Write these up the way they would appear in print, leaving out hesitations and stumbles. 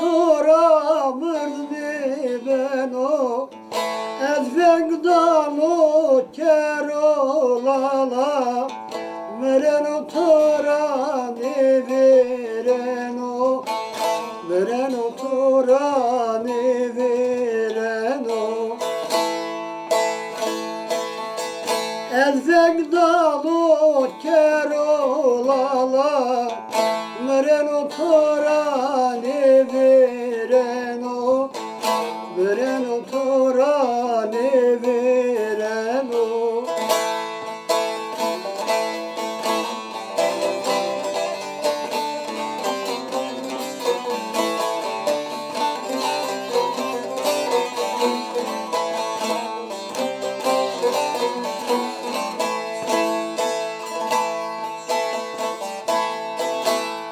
oturamır beno ezvengdan o kerolala meren oturan vereno meren oturan vereno ezvengdan o kerolala meren oturan vereno meren oturan vereno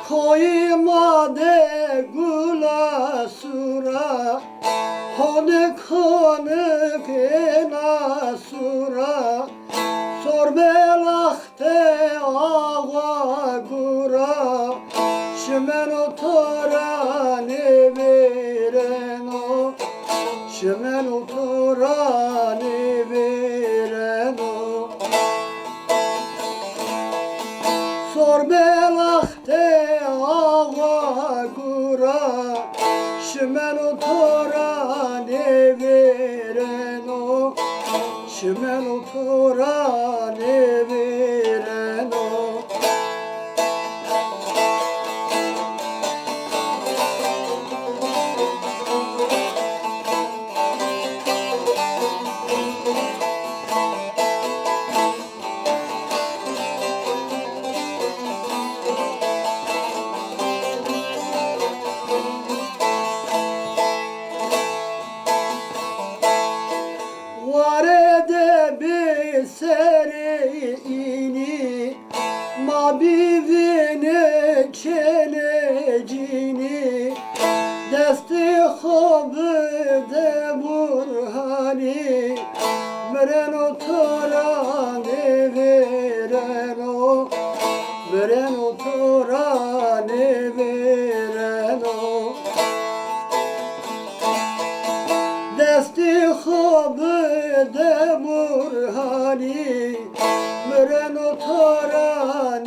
koyma de gula sura Hanek hanek ena sura Sor belahte ağa gura Şimen oturan vereno Şimen oturan vereno Sor belahte ağa gura Şimen oturan vereno Şimen oturan vereno Varede bir serini Mabivine çelecini Desti habide burhani Meren oturan vereno Meren oturan vereno Desti habide burhani Meren oturan